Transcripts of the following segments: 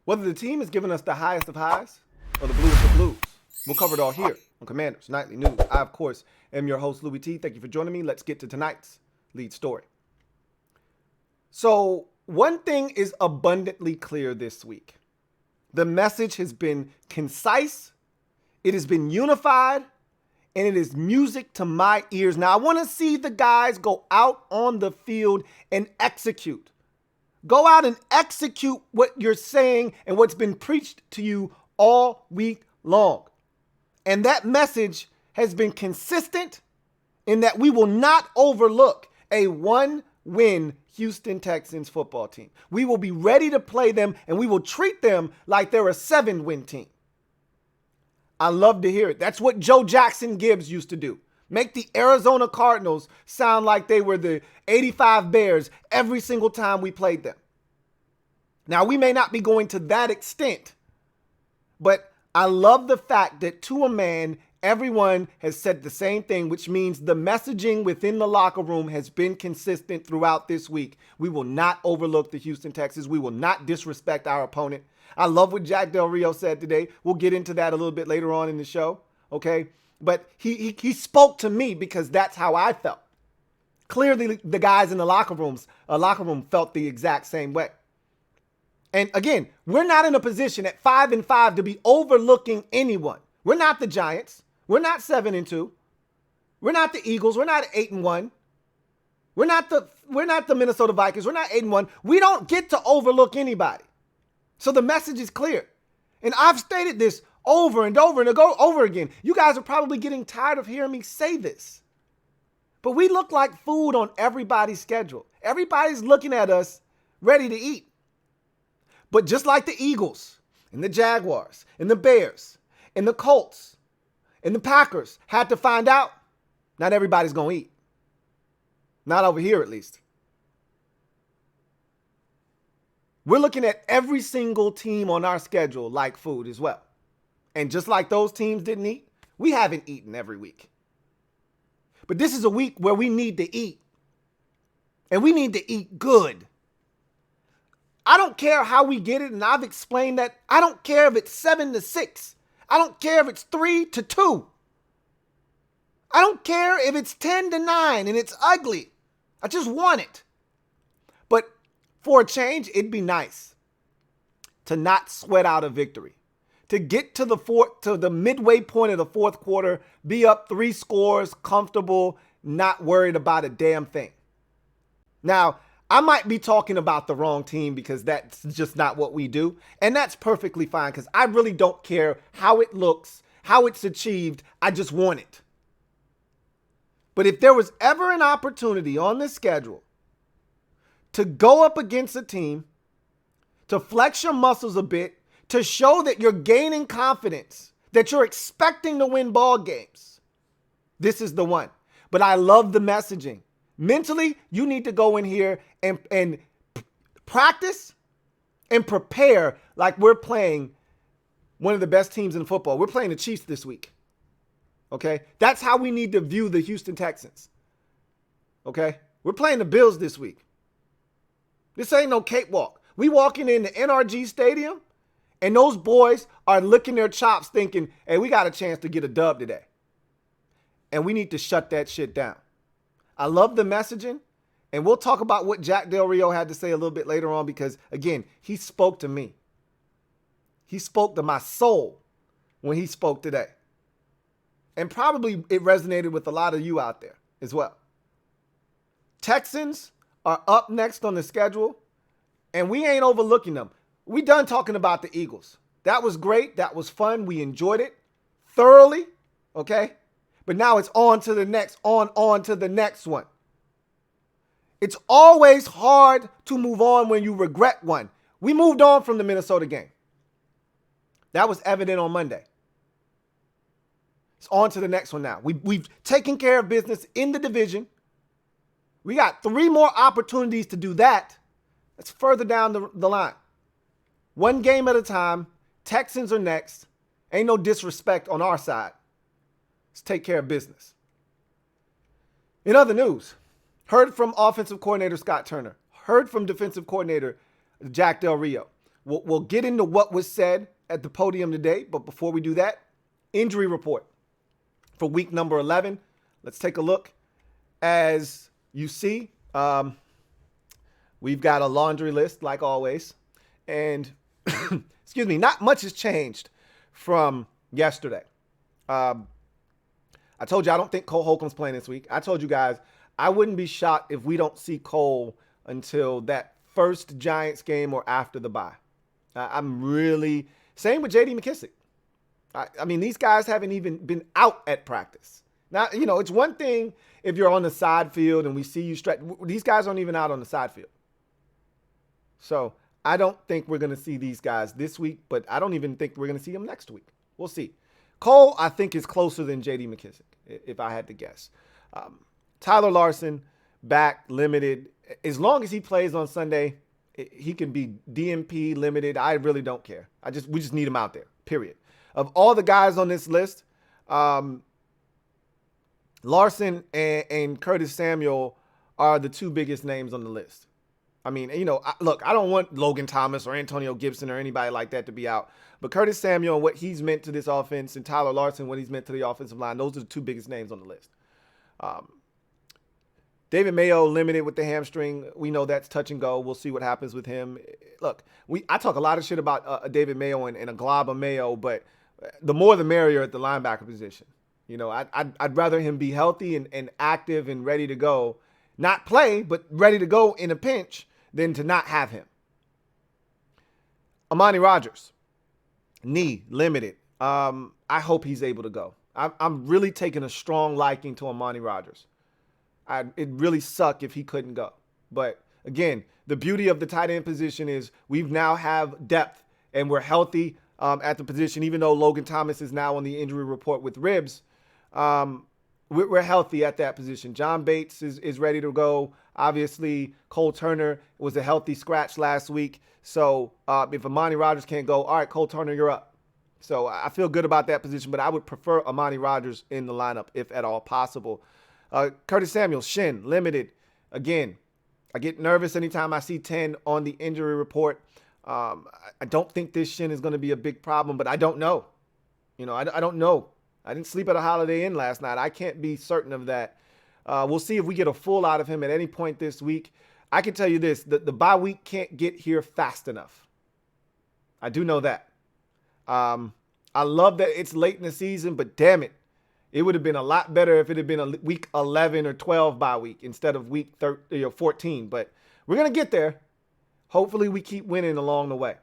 Whether the team is giving us the highest of highs or the bluest of blues. We'll cover it all here on Commanders Nightly News. I, of course, am your host, Louie T. Thank you for joining me. Let's get to tonight's lead story. So, one thing is abundantly clear this week. The message has been concise, it has been unified, and it is music to my ears. Now, I want to see the guys go out on the field and execute. Go out and execute what you're saying and what's been preached to you all week long. And that message has been consistent in that we will not overlook a one-win Houston Texans football team. We will be ready to play them, and we will treat them like they're a 7-win team. I love to hear it. That's what Joe Jackson Gibbs used to do. Make the Arizona Cardinals sound like they were the 85 Bears every single time we played them. Now, we may not be going to that extent, but I love the fact that to a man, everyone has said the same thing, which means the messaging within the locker room has been consistent throughout this week. We will not overlook the Houston Texans. We will not disrespect our opponent. I love what Jack Del Rio said today. We'll get into that a little bit later on in the show, okay? But he spoke to me because that's how I felt. Clearly, the guys in the locker room felt the exact same way. And again, we're not in a position at 5-5 to be overlooking anyone. We're not the Giants. We're not 7-2. We're not the Eagles. We're not 8-1. We're not the Minnesota Vikings. We're not 8-1. We don't get to overlook anybody. So the message is clear. And I've stated this over and over and over again. You guys are probably getting tired of hearing me say this. But we look like food on everybody's schedule. Everybody's looking at us ready to eat. But just like the Eagles and the Jaguars and the Bears and the Colts and the Packers had to find out, not everybody's going to eat. Not over here, at least. We're looking at every single team on our schedule like food as well. And just like those teams didn't eat, we haven't eaten every week. But this is a week where we need to eat. And we need to eat good. I don't care how we get it, and I've explained that. I don't care if it's 7-6. I don't care if it's 3-2. I don't care if it's 10-9 and it's ugly. I just want it. But for a change, it'd be nice to not sweat out a victory. To get to the midway point of the fourth quarter, be up 3 scores, comfortable, not worried about a damn thing. Now, I might be talking about the wrong team because that's just not what we do. And that's perfectly fine because I really don't care how it looks, how it's achieved. I just want it. But if there was ever an opportunity on this schedule to go up against a team, to flex your muscles a bit, to show that you're gaining confidence, that you're expecting to win ball games, this is the one. But I love the messaging. Mentally, you need to go in here and practice and prepare like we're playing one of the best teams in football. We're playing the Chiefs this week. Okay? That's how we need to view the Houston Texans. Okay? We're playing the Bills this week. This ain't no cakewalk. We walking in the NRG Stadium, and those boys are licking their chops thinking, hey, we got a chance to get a dub today. And we need to shut that shit down. I love the messaging, and we'll talk about what Jack Del Rio had to say a little bit later on because, again, he spoke to me. He spoke to my soul when he spoke today. And probably it resonated with a lot of you out there as well. Texans are up next on the schedule, and we ain't overlooking them. We done talking about the Eagles. That was great. That was fun. We enjoyed it thoroughly, okay? But now it's on to the next, on to the next one. It's always hard to move on when you regret one. We moved on from the Minnesota game. That was evident on Monday. It's on to the next one now. We've taken care of business in the division. We got 3 more opportunities to do that. That's further down the line. One game at a time. Texans are next. Ain't no disrespect on our side. Let's take care of business. In other news, heard from offensive coordinator Scott Turner, heard from defensive coordinator Jack Del Rio. we'll get into what was said at the podium today. But before we do that, injury report for week number 11. Let's take a look. As you see, we've got a laundry list like always. And excuse me, not much has changed from yesterday. I told you I don't think Cole Holcomb's playing this week. I told you guys I wouldn't be shocked if we don't see Cole until that first Giants game or after the bye. I'm really – same with J.D. McKissic. I mean, these guys haven't even been out at practice. Now, you know, it's one thing if you're on the side field and we see you stretch. These guys aren't even out on the side field. So I don't think we're going to see these guys this week, but I don't even think we're going to see them next week. We'll see. Cole, I think, is closer than J.D. McKissic, if I had to guess. Tyler Larson, back, limited. As long as he plays on Sunday, he can be DNP, limited. I really don't care. We just need him out there, period. Of all the guys on this list, Larson and Curtis Samuel are the two biggest names on the list. I mean, you know, look, I don't want Logan Thomas or Antonio Gibson or anybody like that to be out. But Curtis Samuel and what he's meant to this offense, and Tyler Larson, what he's meant to the offensive line, those are the two biggest names on the list. David Mayo limited with the hamstring. We know that's touch and go. We'll see what happens with him. Look, I talk a lot of shit about David Mayo and a glob of Mayo, but the more the merrier at the linebacker position. You know, I'd rather him be healthy and active and ready to go, not play, but ready to go in a pinch, than to not have him. Amani Rodgers, knee, limited. I hope he's able to go. I'm really taking a strong liking to Amani Rodgers. It'd really suck if he couldn't go. But again, the beauty of the tight end position is we've now have depth and we're healthy at the position. Even though Logan Thomas is now on the injury report with ribs, we're healthy at that position. John Bates is ready to go. Obviously, Cole Turner was a healthy scratch last week. So if Amani Rodgers can't go, all right, Cole Turner, you're up. So I feel good about that position, but I would prefer Amani Rodgers in the lineup if at all possible. Curtis Samuel, shin, limited. Again, I get nervous anytime I see 10 on the injury report. I don't think this shin is going to be a big problem, but I don't know. You know, I don't know. I didn't sleep at a Holiday Inn last night. I can't be certain of that. We'll see if we get a full out of him at any point this week. I can tell you this, the bye week can't get here fast enough. I do know that. I love that it's late in the season, but damn it. It would have been a lot better if it had been a week 11 or 12 bye week instead of week 14. But we're going to get there. Hopefully we keep winning along the way.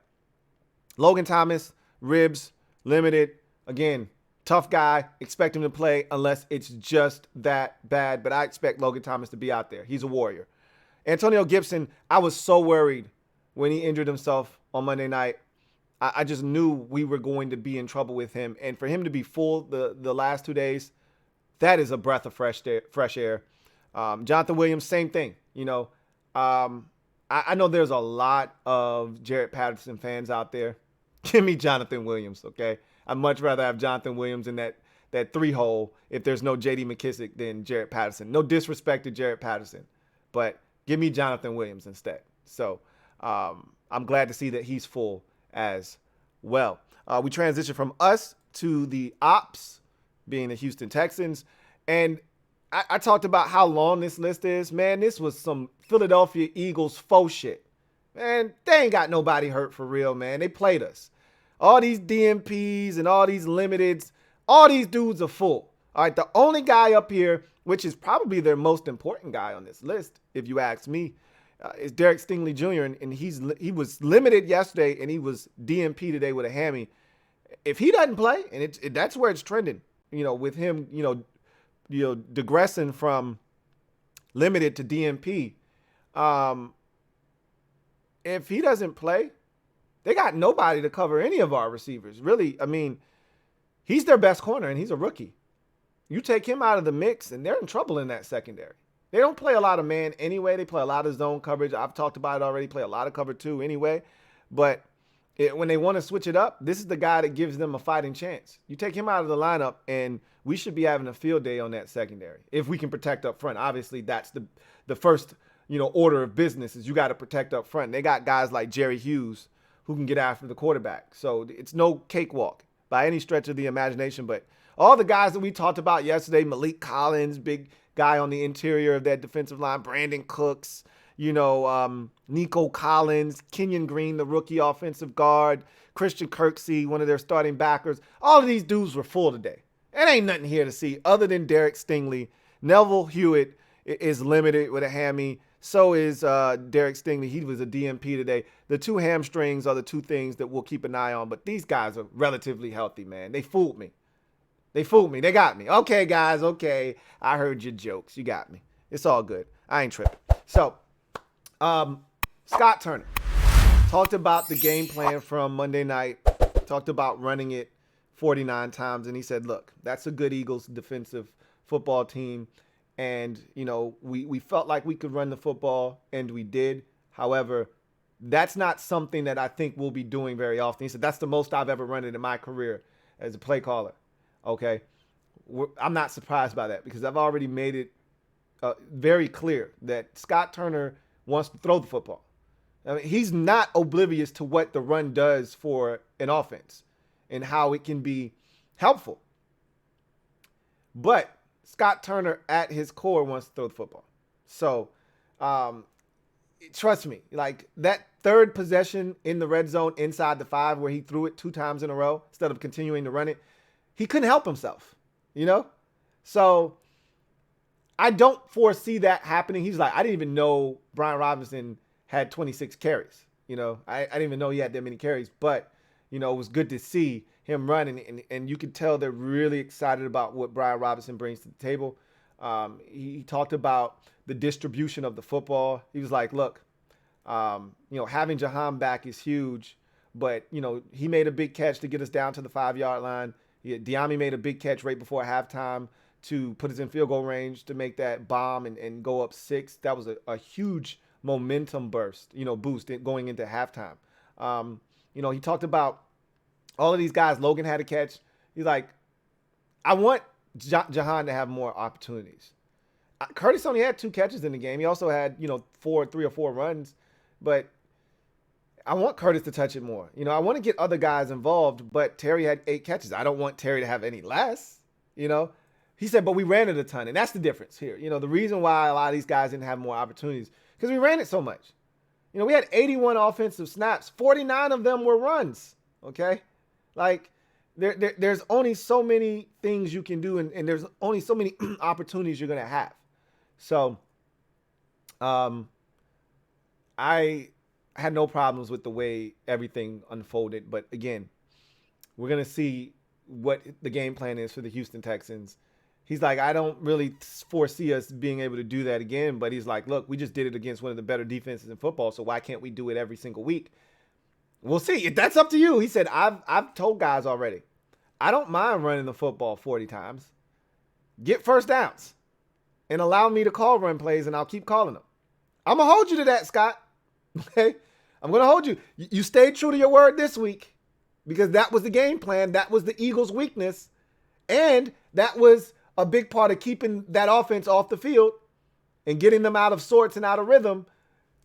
Logan Thomas, ribs, limited. Again, tough guy. Expect him to play unless it's just that bad. But I expect Logan Thomas to be out there. He's a warrior. Antonio Gibson, I was so worried when he injured himself on Monday night. I just knew we were going to be in trouble with him. And for him to be full the last 2 days, that is a breath of fresh air. Jonathan Williams, same thing. You know, I know there's a lot of Jaret Patterson fans out there. Give me Jonathan Williams, okay? I'd much rather have Jonathan Williams in that three-hole if there's no J.D. McKissic than Jaret Patterson. No disrespect to Jaret Patterson, but give me Jonathan Williams instead. So I'm glad to see that he's full as well. We transition from us to the ops, being the Houston Texans. And I talked about how long this list is. Man, this was some Philadelphia Eagles faux shit. Man, they ain't got nobody hurt for real, man. They played us. All these DMPs and all these limiteds, all these dudes are full. All right, the only guy up here, which is probably their most important guy on this list, if you ask me, is Derek Stingley Jr., and he was limited yesterday, and he was DMP today with a hammy. If he doesn't play, and that's where it's trending, you know, with him, you know, digressing from limited to DMP. If he doesn't play, they got nobody to cover any of our receivers. Really, I mean, he's their best corner, and he's a rookie. You take him out of the mix, and they're in trouble in that secondary. They don't play a lot of man anyway. They play a lot of zone coverage. I've talked about it already. Play a lot of cover two anyway. But when they want to switch it up, this is the guy that gives them a fighting chance. You take him out of the lineup, and we should be having a field day on that secondary if we can protect up front. Obviously, that's the first order of business is you got to protect up front. They got guys like Jerry Hughes who can get after the quarterback. So it's no cakewalk by any stretch of the imagination. But all the guys that we talked about yesterday, Malik Collins, big guy on the interior of that defensive line, Brandon Cooks, Nico Collins, Kenyon Green, the rookie offensive guard, Christian Kirksey, one of their starting backers. All of these dudes were full today. It ain't nothing here to see other than Derek Stingley. Neville Hewitt is limited with a hammy. So is Derek Stingley. He was a DMP today. The two hamstrings are the two things that we'll keep an eye on. But these guys are relatively healthy, man. They fooled me. They got me. Okay, guys. Okay. I heard your jokes. You got me. It's all good. I ain't tripping. So, Scott Turner talked about the game plan from Monday night. Talked about running it 49 times. And he said, look, that's a good Eagles defensive football team. And, we felt like we could run the football, and we did. However, that's not something that I think we'll be doing very often. He said, that's the most I've ever run it in my career as a play caller. Okay. I'm not surprised by that because I've already made it very clear that Scott Turner wants to throw the football. I mean, he's not oblivious to what the run does for an offense and how it can be helpful. But Scott Turner at his core wants to throw the football. So, trust me, like that third possession in the red zone inside the 5 where he threw it 2 times in a row instead of continuing to run it, he couldn't help himself, So I don't foresee that happening. He's like, I didn't even know Brian Robinson had 26 carries. I didn't even know he had that many carries, but, it was good to see him running, and you could tell they're really excited about what Brian Robinson brings to the table. He talked about the distribution of the football. He was like, look, having Jahan back is huge, but, he made a big catch to get us down to the 5-yard line. Diami made a big catch right before halftime to put us in field goal range to make that bomb and go up 6. That was a huge momentum boost going into halftime. He talked about all of these guys. Logan had a catch. He's like, I want Jahan to have more opportunities. Curtis only had 2 catches in the game. He also had, 3 or 4 runs, but I want Curtis to touch it more. I want to get other guys involved, but Terry had 8 catches. I don't want Terry to have any less, He said, but we ran it a ton, and that's the difference here. The reason why a lot of these guys didn't have more opportunities, because we ran it so much. We had 81 offensive snaps. 49 of them were runs, okay? Like, there's only so many things you can do, and there's only so many opportunities you're going to have. So, I had no problems with the way everything unfolded. But, again, we're going to see what the game plan is for the Houston Texans. He's like, I don't really foresee us being able to do that again. But he's like, look, we just did it against one of the better defenses in football, so why can't we do it every single week? We'll see. That's up to you. He said, I've told guys already, I don't mind running the football 40 times. Get first downs and allow me to call run plays, and I'll keep calling them. I'm going to hold you to that, Scott. Okay? I'm going to hold you. You stayed true to your word this week because that was the game plan. That was the Eagles' weakness. And that was a big part of keeping that offense off the field and getting them out of sorts and out of rhythm.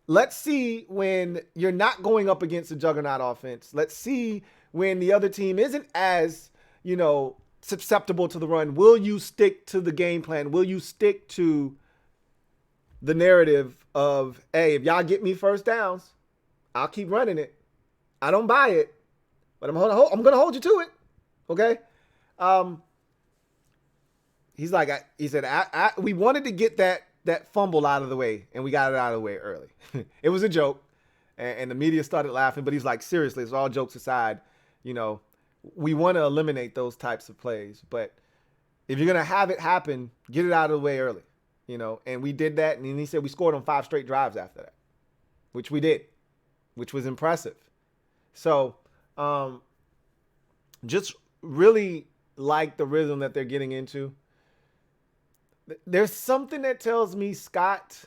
Let's see when you're not going up against a juggernaut offense. Let's see when the other team isn't as, susceptible to the run. Will you stick to the game plan? Will you stick to the narrative of, hey, if y'all get me first downs, I'll keep running it. I don't buy it, but I'm going to hold you to it. Okay? He's like, he said, we wanted to get that fumble out of the way, and we got it out of the way early. It was a joke, and the media started laughing, but he's like, seriously, it's all jokes aside, we want to eliminate those types of plays, but if you're going to have it happen, get it out of the way early, and we did that, and he said we scored on 5 straight drives after that, which we did, which was impressive. So, just really like the rhythm that they're getting into. There's something that tells me Scott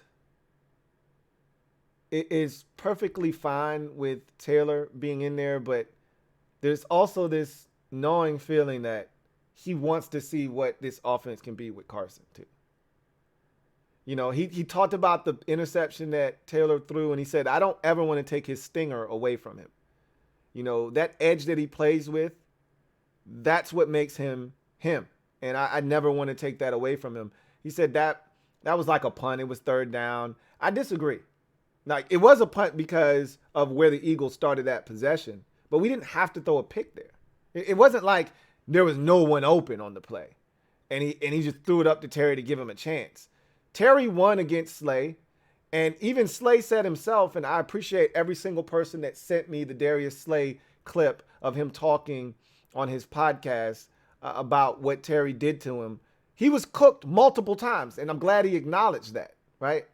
is perfectly fine with Taylor being in there, but there's also this gnawing feeling that he wants to see what this offense can be with Carson too. He talked about the interception that Taylor threw, and he said, I don't ever want to take his stinger away from him. That edge that he plays with, that's what makes him him. And I never want to take that away from him. He said that was like a punt. It was third down. I disagree. Like, it was a punt because of where the Eagles started that possession, but we didn't have to throw a pick there. It wasn't like there was no one open on the play, and he just threw it up to Terry to give him a chance. Terry won against Slay, and even Slay said himself, and I appreciate every single person that sent me the Darius Slay clip of him talking on his podcast about what Terry did to him. He was cooked multiple times, and I'm glad he acknowledged that, right?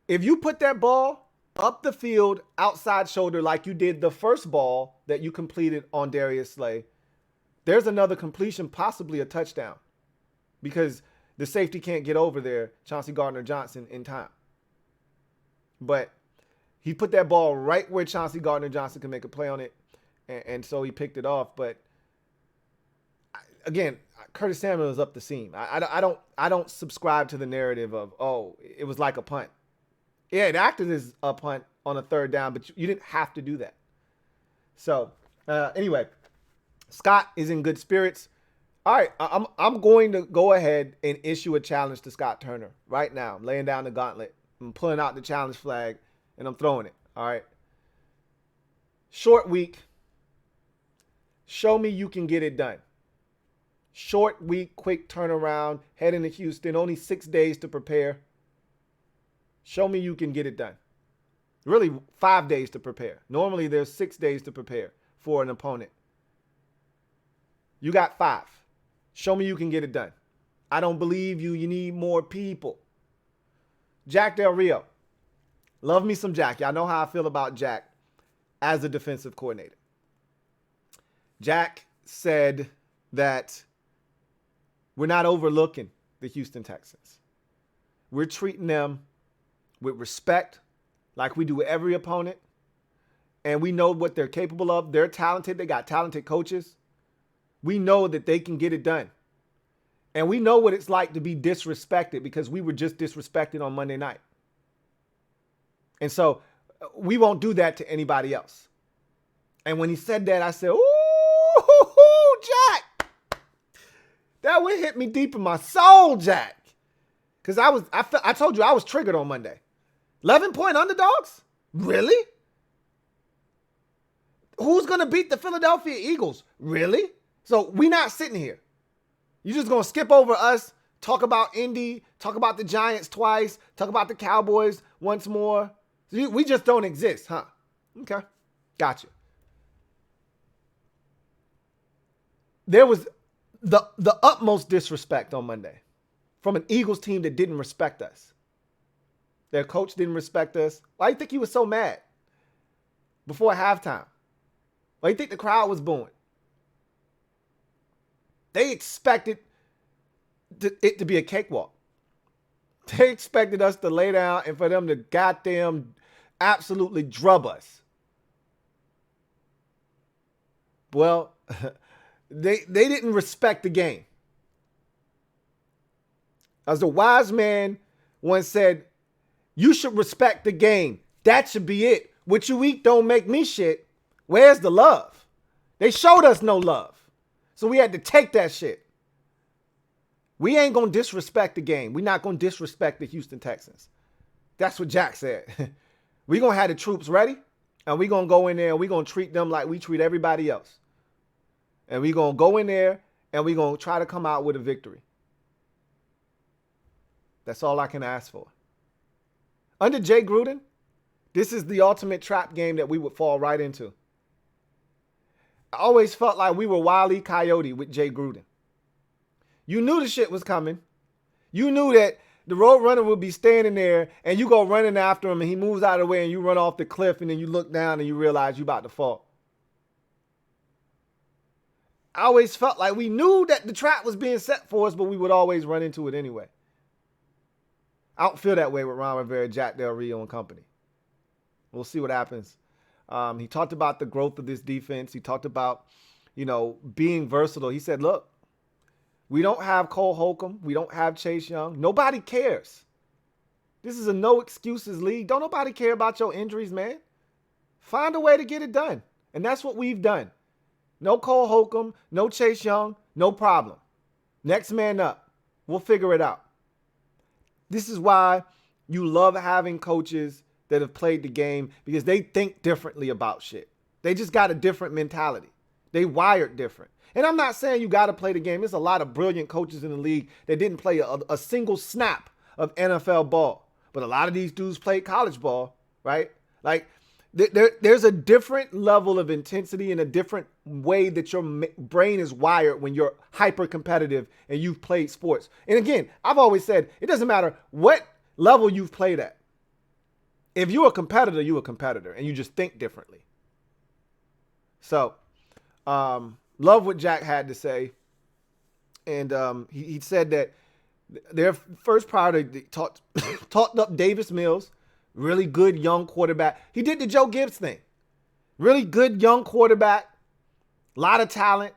If you put that ball up the field, outside shoulder, like you did the first ball that you completed on Darius Slay, there's another completion, possibly a touchdown, because the safety can't get over there, Chauncey Gardner-Johnson, in time. But he put that ball right where Chauncey Gardner-Johnson could make a play on it, and so he picked it off. But again, Curtis Samuel is up the seam. I don't subscribe to the narrative of, oh, it was like a punt. Yeah, it acted as a punt on a third down, but you didn't have to do that. So anyway, Scott is in good spirits. All right, I'm going to go ahead and issue a challenge to Scott Turner right now. I'm laying down the gauntlet. I'm pulling out the challenge flag, and I'm throwing it. All right. Short week. Show me you can get it done. Short week, quick turnaround, heading to Houston. Only 6 days to prepare. Show me you can get it done. Really, 5 days to prepare. Normally, there's 6 days to prepare for an opponent. You got 5. Show me you can get it done. I don't believe you. You need more people. Jack Del Rio. Love me some Jack. Y'all know how I feel about Jack as a defensive coordinator. Jack said that we're not overlooking the Houston Texans. We're treating them with respect, like we do every opponent. And we know what they're capable of. They're talented. They got talented coaches. We know that they can get it done. And we know what it's like to be disrespected, because we were just disrespected on Monday night. And so we won't do that to anybody else. And when he said that, I said, ooh, Jack. That would hit me deep in my soul, Jack. Because I told you I was triggered on Monday. 11-point underdogs? Really? Who's going to beat the Philadelphia Eagles? Really? So we not sitting here. You just going to skip over us, talk about Indy, talk about the Giants twice, talk about the Cowboys once more. We just don't exist, huh? Okay. Gotcha. There was the utmost disrespect on Monday from an Eagles team that didn't respect us. Their coach didn't respect us. Why do you think he was so mad before halftime? Why do you think the crowd was booing? They expected it to be a cakewalk. They expected us to lay down and for them to goddamn absolutely drub us. Well, they didn't respect the game. As a wise man once said, you should respect the game. That should be it. What you eat don't make me shit. Where's the love? They showed us no love. So we had to take that shit. We ain't going to disrespect the game. We're not going to disrespect the Houston Texans. That's what Jack said. We're going to have the troops ready, and we're going to go in there, and we're going to treat them like we treat everybody else. And we're going to go in there, and we're going to try to come out with a victory. That's all I can ask for. Under Jay Gruden, this is the ultimate trap game that we would fall right into. I always felt like we were Wile E. Coyote with Jay Gruden. You knew the shit was coming. You knew that the road runner would be standing there and you go running after him and he moves out of the way and you run off the cliff and then you look down and you realize you're about to fall. I always felt like we knew that the trap was being set for us, but we would always run into it anyway. I don't feel that way with Ron Rivera, Jack Del Rio, and company. We'll see what happens. He talked about the growth of this defense. He talked about, being versatile. He said, look, we don't have Cole Holcomb. We don't have Chase Young. Nobody cares. This is a no excuses league. Don't nobody care about your injuries, man. Find a way to get it done. And that's what we've done. No Cole Holcomb, no Chase Young, no problem. Next man up. We'll figure it out. This is why you love having coaches that have played the game, because they think differently about shit. They just got a different mentality. They wired different. And I'm not saying you got to play the game. There's a lot of brilliant coaches in the league that didn't play a single snap of NFL ball. But a lot of these dudes played college ball, right? Like, there's a different level of intensity and a different way that your brain is wired when you're hyper competitive and you've played sports. And again, I've always said, it doesn't matter what level you've played at. If you're a competitor, you're a competitor, and you just think differently. So, love what Jack had to say. And he said that their first priority talked up Davis Mills, really good young quarterback. He did the Joe Gibbs thing. Really good young quarterback, a lot of talent,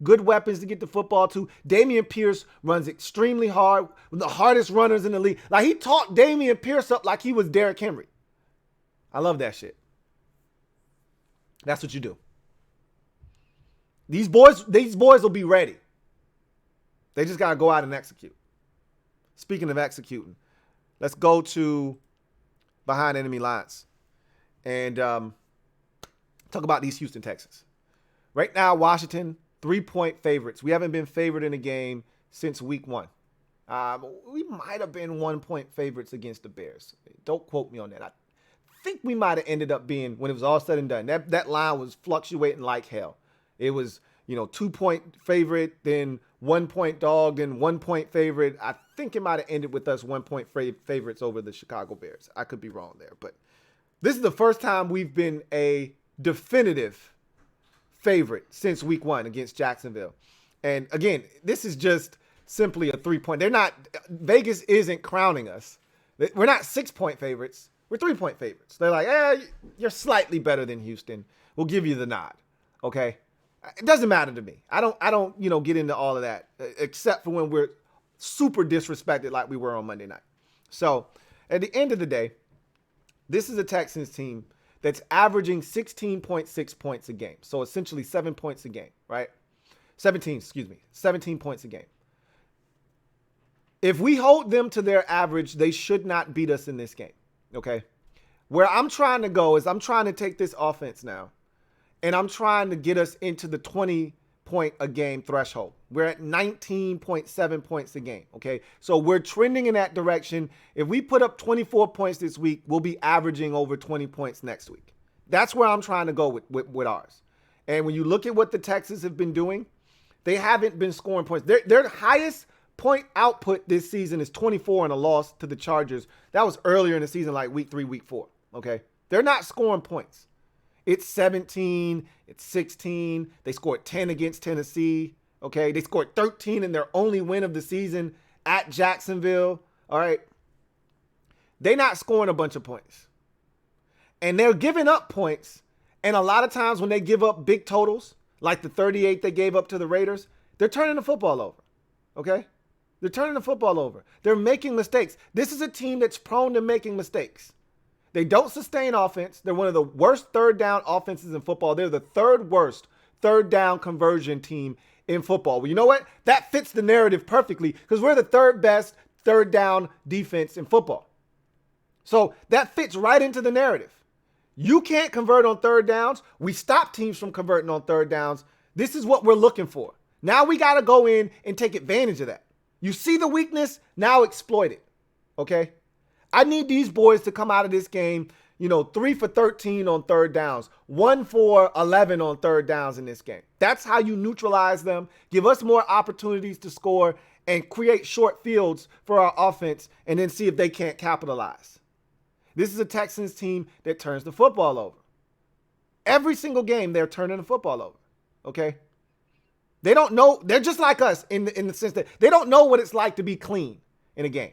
good weapons to get the football to. Dameon Pierce runs extremely hard, the hardest runners in the league. Like, he talked Dameon Pierce up like he was Derrick Henry. I love that shit. That's what you do. These boys will be ready. They just got to go out and execute. Speaking of executing, let's go to behind enemy lines and talk about these Houston Texans. Right now, Washington, 3-point favorites. We haven't been favored in a game since week 1. We might have been 1-point favorites against the Bears. Don't quote me on that. I think we might have ended up being, when it was all said and done, that line was fluctuating like hell. It was, 2-point favorite, then 1-point dog, then 1-point favorite. I think it might have ended with us 1-point favorites over the Chicago Bears. I could be wrong there, but this is the first time we've been a definitive favorite since week 1 against Jacksonville. And again, this is just simply a 3-point. Vegas isn't crowning us. We're not 6-point favorites. We're 3-point favorites. They're like, you're slightly better than Houston. We'll give you the nod. Okay. It doesn't matter to me. I don't, get into all of that, except for when we're super disrespected like we were on Monday night. So at the end of the day, this is a Texans team that's averaging 16.6 points a game. So essentially 7 points a game, right? 17 points a game. If we hold them to their average, they should not beat us in this game. Okay. Where I'm trying to go is I'm trying to take this offense now, and I'm trying to get us into the 20-point a game threshold. We're at 19.7 points a game, okay? So we're trending in that direction. If we put up 24 points this week, we'll be averaging over 20 points next week. That's where I'm trying to go with ours. And when you look at what the Texans have been doing, they haven't been scoring points. Their highest point output this season is 24 in a loss to the Chargers. That was earlier in the season, like week 3, week 4, okay? They're not scoring points. It's 17, it's 16. They scored 10 against Tennessee, okay? They scored 13 in their only win of the season at Jacksonville, all right? They're not scoring a bunch of points. And they're giving up points, and a lot of times when they give up big totals, like the 38 they gave up to the Raiders, they're turning the football over, okay? They're turning the football over. They're making mistakes. This is a team that's prone to making mistakes. They don't sustain offense. They're one of the worst third down offenses in football. They're the third worst third down conversion team in football. Well, you know what? That fits the narrative perfectly because we're the third best third down defense in football. So that fits right into the narrative. You can't convert on third downs. We stop teams from converting on third downs. This is what we're looking for. Now we got to go in and take advantage of that. You see the weakness, now exploit it, okay? I need these boys to come out of this game, 3 for 13 on third downs, 1 for 11 on third downs in this game. That's how you neutralize them, give us more opportunities to score, and create short fields for our offense, and then see if they can't capitalize. This is a Texans team that turns the football over. Every single game, they're turning the football over, okay? They don't know. They're just like us in the sense that they don't know what it's like to be clean in a game.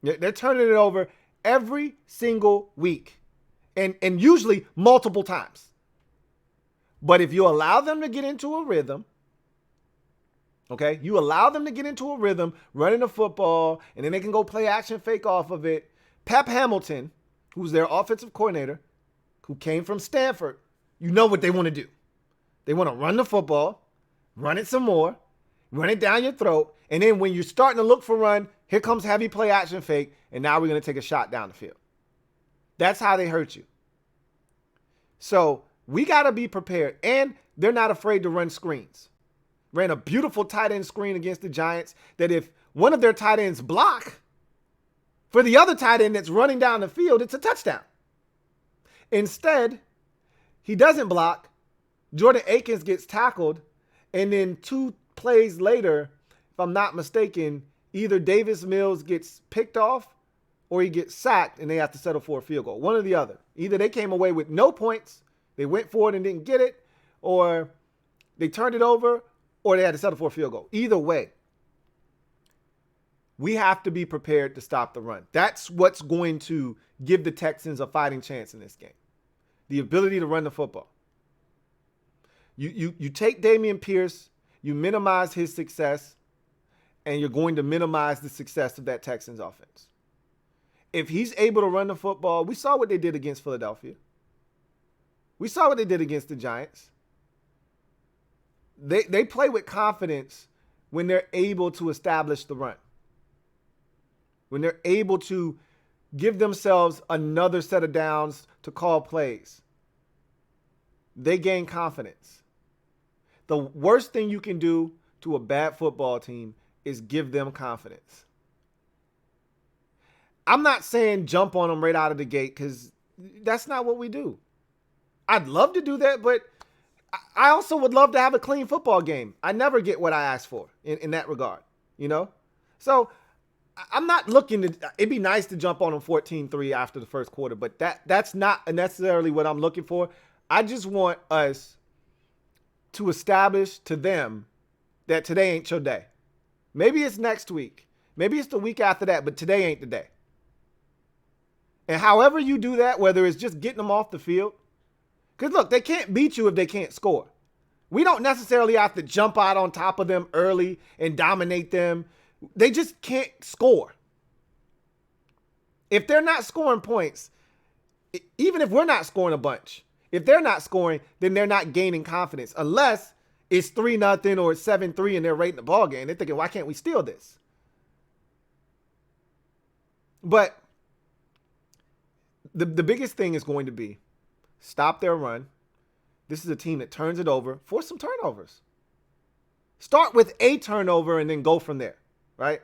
They're turning it over every single week and usually multiple times. But if you allow them to get into a rhythm, okay, you allow them to get into a rhythm, running the football, and then they can go play action fake off of it. Pep Hamilton, who's their offensive coordinator, who came from Stanford, you know what they want to do. They want to run the football, run it some more, run it down your throat, and then when you're starting to look for run, here comes heavy play action fake, and now we're going to take a shot down the field. That's how they hurt you. So we got to be prepared, and they're not afraid to run screens. Ran a beautiful tight end screen against the Giants that if one of their tight ends block for the other tight end that's running down the field, it's a touchdown. Instead, he doesn't block. Jordan Akins gets tackled, and then 2 plays later, if I'm not mistaken, either Davis Mills gets picked off or he gets sacked and they have to settle for a field goal. One or the other. Either they came away with no points, they went for it and didn't get it, or they turned it over, or they had to settle for a field goal. Either way, we have to be prepared to stop the run. That's what's going to give the Texans a fighting chance in this game. The ability to run the football. You take Dameon Pierce, you minimize his success, and you're going to minimize the success of that Texans offense. If he's able to run the football, we saw what they did against Philadelphia. We saw what they did against the Giants. They play with confidence when they're able to establish the run. When they're able to give themselves another set of downs to call plays. They gain confidence. The worst thing you can do to a bad football team is give them confidence. I'm not saying jump on them right out of the gate because that's not what we do. I'd love to do that, but I also would love to have a clean football game. I never get what I ask for in that regard, you know? So I'm not looking to – it'd be nice to jump on them 14-3 after the first quarter, but that's not necessarily what I'm looking for. I just want us to establish to them that today ain't your day. Maybe it's next week. Maybe it's the week after that, but today ain't the day. And however you do that, whether it's just getting them off the field, because look, they can't beat you if they can't score. We don't necessarily have to jump out on top of them early and dominate them. They just can't score. If they're not scoring points, even if we're not scoring a bunch, if they're not scoring, then they're not gaining confidence unless it's 3-0 or it's 7-3 and they're rating the ball game. They're thinking, why can't we steal this? But the biggest thing is going to be stop their run. This is a team that turns it over. Force some turnovers. Start with a turnover and then go from there, right?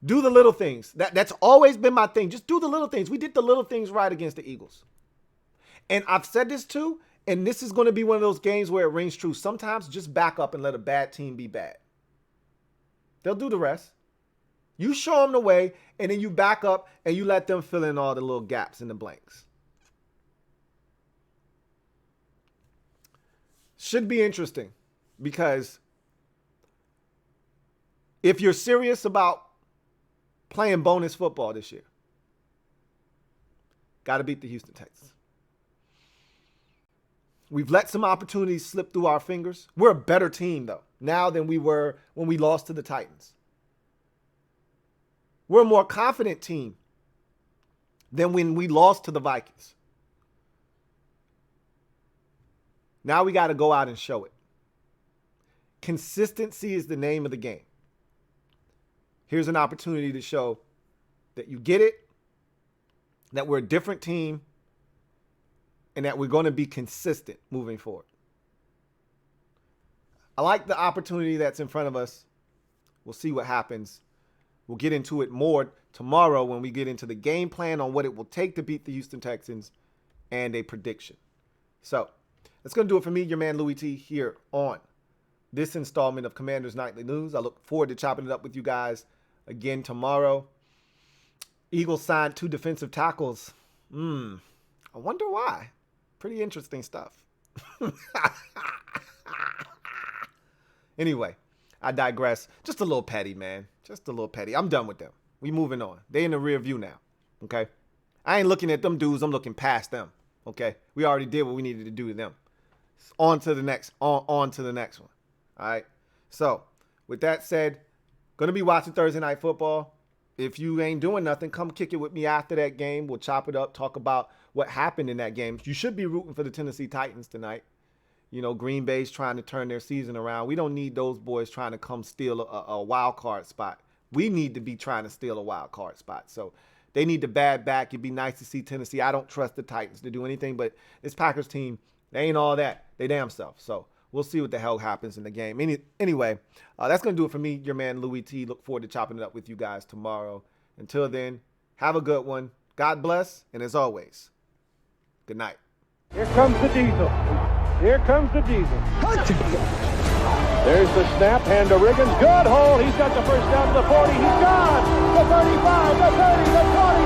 Do the little things. That's always been my thing. Just do the little things. We did the little things right against the Eagles. And I've said this too, and this is going to be one of those games where it rings true. Sometimes just back up and let a bad team be bad. They'll do the rest. You show them the way, and then you back up and you let them fill in all the little gaps and the blanks. Should be interesting because if you're serious about playing bonus football this year, got to beat the Houston Texans. We've let some opportunities slip through our fingers. We're a better team, though, now than we were when we lost to the Titans. We're a more confident team than when we lost to the Vikings. Now we got to go out and show it. Consistency is the name of the game. Here's an opportunity to show that you get it, that we're a different team, and that we're going to be consistent moving forward. I like the opportunity that's in front of us. We'll see what happens. We'll get into it more tomorrow when we get into the game plan on what it will take to beat the Houston Texans and a prediction. So that's going to do it for me, your man Louie T, here on this installment of Commanders Nightly News. I look forward to chopping it up with you guys again tomorrow. Eagles signed 2 defensive tackles. I wonder why. Pretty interesting stuff. Anyway, I digress. Just a little petty, man. Just a little petty. I'm done with them. We moving on. They in the rear view now. Okay? I ain't looking at them dudes. I'm looking past them. Okay? We already did what we needed to do to them. On to the next. On to the next one. All right? So, with that said, going to be watching Thursday Night Football. if you ain't doing nothing, come kick it with me after that game. We'll chop it up, talk about what happened in that game. You should be rooting for the Tennessee Titans tonight. You know, Green Bay's trying to turn their season around. We don't need those boys trying to come steal a wild card spot. We need to be trying to steal a wild card spot. So they need to bad back. It'd be nice to see Tennessee. I don't trust the Titans to do anything, but this Packers team, they ain't all that. They damn self. So we'll see what the hell happens in the game. Anyway, that's going to do it for me, your man Louie T. Look forward to chopping it up with you guys tomorrow. Until then, have a good one. God bless. And as always, good night. Here comes the Diesel. Here comes the Diesel. There's the snap. Hand to Riggins. Good hold. He's got the first down to the 40. He's gone. The 35, the 30, the 20.